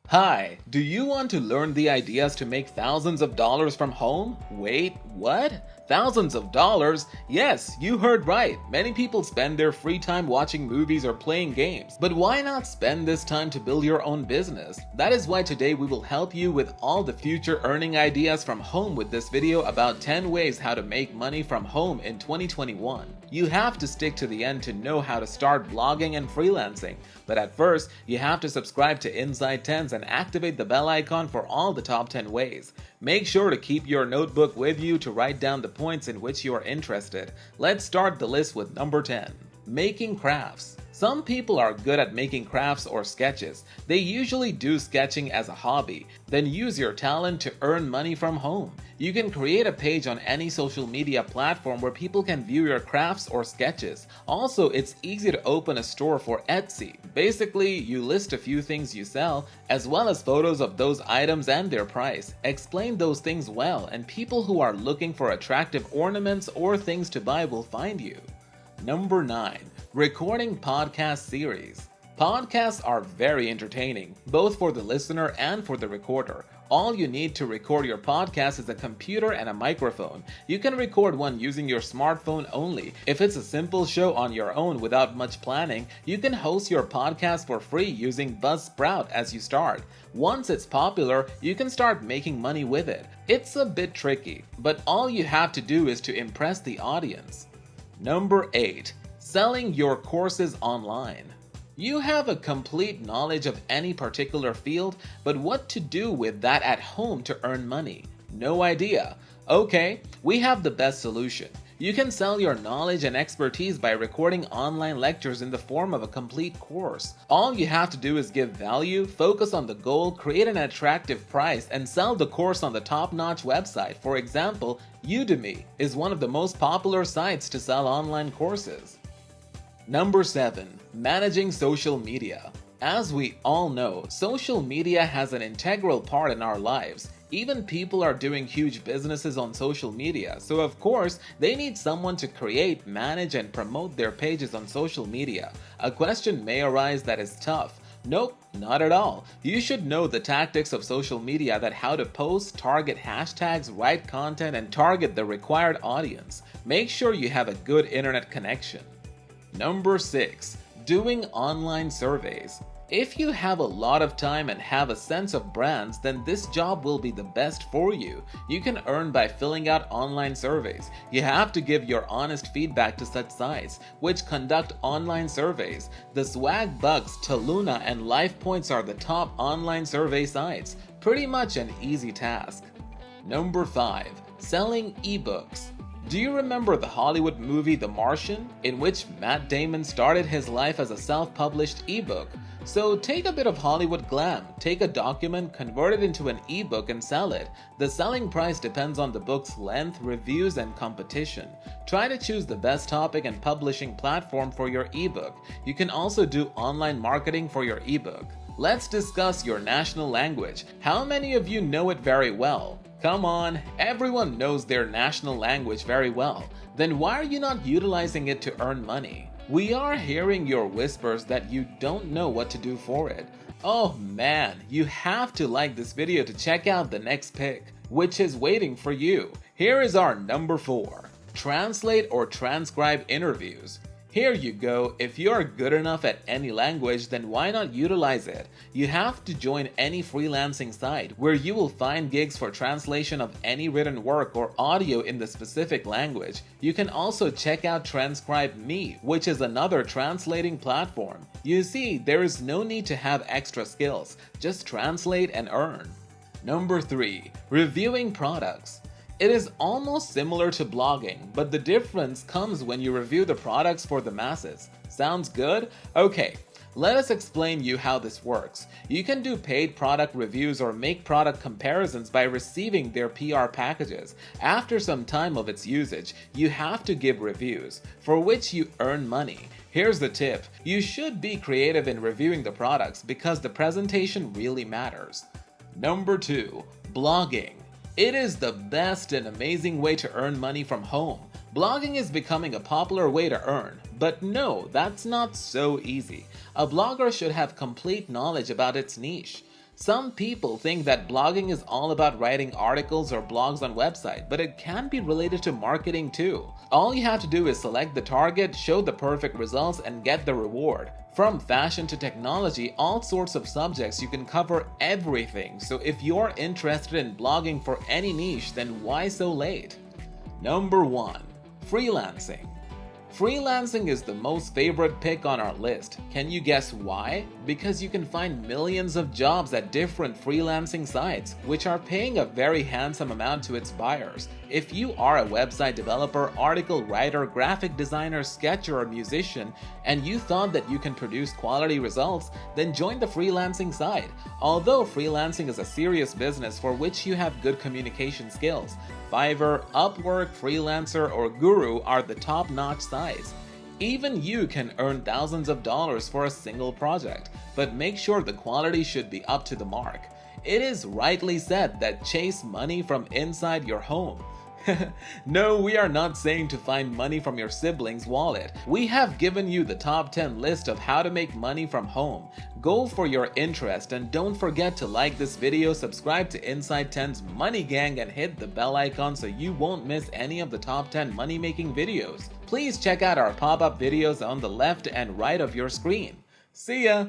Hi, do you want to learn the ideas to make thousands of dollars from home? Wait, what? Thousands of dollars? Yes, you heard right. Many people spend their free time watching movies or playing games. But why not spend this time to build your own business? That is why today we will help you with all the future earning ideas from home with this video about 10 ways how to make money from home in 2021. You have to stick to the end to know how to start blogging and freelancing. But at first, you have to subscribe to Inside 10s and activate the bell icon for all the top 10 ways. Make sure to keep your notebook with you to write down the points in which you are interested. Let's start the list with number 10. Making crafts. Some people are good at making crafts or sketches. They usually do sketching as a hobby, then use your talent to earn money from home. You can create a page on any social media platform where people can view your crafts or sketches. Also, it's easy to open a store for Etsy. Basically, you list a few things you sell, as well as photos of those items and their price. Explain those things well, and people who are looking for attractive ornaments or things to buy will find you. Number 9. Recording podcast series. Podcasts are very entertaining, both for the listener and for the recorder. All you need to record your podcast is a computer and a microphone. You can record one using your smartphone only. If it's a simple show on your own without much planning, you can host your podcast for free using Buzzsprout as you start. Once it's popular, you can start making money with it. It's a bit tricky, but all you have to do is to impress the audience. Number 8. Selling your courses online. You have a complete knowledge of any particular field, but what to do with that at home to earn money? No idea. Okay, we have the best solution. You can sell your knowledge and expertise by recording online lectures in the form of a complete course. All you have to do is give value, focus on the goal, create an attractive price, and sell the course on the top-notch website. For example, Udemy is one of the most popular sites to sell online courses. Number 7. Managing social media. As we all know, social media has an integral part in our lives. Even people are doing huge businesses on social media, so of course, they need someone to create, manage, and promote their pages on social media. A question may arise that is tough. Nope, not at all. You should know the tactics of social media, that how to post, target hashtags, write content, and target the required audience. Make sure you have a good internet connection. Number 6. Doing online surveys. If you have a lot of time and have a sense of brands, then this job will be the best for you. You can earn by filling out online surveys. You have to give your honest feedback to such sites, which conduct online surveys. The Swagbucks, Taluna, and LifePoints are the top online survey sites. Pretty much an easy task. Number 5. Selling ebooks. Do you remember the Hollywood movie The Martian, in which Matt Damon started his life as a self-published ebook? So take a bit of Hollywood glam, take a document, convert it into an ebook and sell it. The selling price depends on the book's length, reviews, and competition. Try to choose the best topic and publishing platform for your ebook. You can also do online marketing for your ebook. Let's discuss your national language. How many of you know it very well? Come on, everyone knows their national language very well. Then why are you not utilizing it to earn money? We are hearing your whispers that you don't know what to do for it. Oh man, you have to like this video to check out the next pick, which is waiting for you. Here is our number 4. Translate or transcribe interviews. Here you go. If you are good enough at any language, then why not utilize it? You have to join any freelancing site where you will find gigs for translation of any written work or audio in the specific language. You can also check out Transcribe Me, which is another translating platform. You see, there is no need to have extra skills. Just translate and earn. Number 3. Reviewing products. It is almost similar to blogging, but the difference comes when you review the products for the masses. Sounds good? Okay, let us explain you how this works. You can do paid product reviews or make product comparisons by receiving their PR packages. After some time of its usage, you have to give reviews, for which you earn money. Here's the tip. You should be creative in reviewing the products because the presentation really matters. Number 2. Blogging. It is the best and amazing way to earn money from home. Blogging is becoming a popular way to earn, but no, that's not so easy. A blogger should have complete knowledge about its niche. Some people think that blogging is all about writing articles or blogs on website, but it can be related to marketing too. All you have to do is select the target, show the perfect results, and get the reward. From fashion to technology, all sorts of subjects, you can cover everything. So if you're interested in blogging for any niche, then why so late? Number 1. Freelancing. Freelancing is the most favorite pick on our list. Can you guess why? Because you can find millions of jobs at different freelancing sites, which are paying a very handsome amount to its buyers. If you are a website developer, article writer, graphic designer, sketcher, or musician, and you thought that you can produce quality results, then join the freelancing side. Although freelancing is a serious business for which you have good communication skills, Fiverr, Upwork, Freelancer, or Guru are the top-notch sites. Even you can earn thousands of dollars for a single project, but make sure the quality should be up to the mark. It is rightly said that chase money from inside your home. No, we are not saying to find money from your sibling's wallet. We have given you the top 10 list of how to make money from home. Go for your interest and don't forget to like this video, subscribe to Inside 10's Money Gang, and hit the bell icon so you won't miss any of the top 10 money making videos. Please check out our pop-up videos on the left and right of your screen. See ya!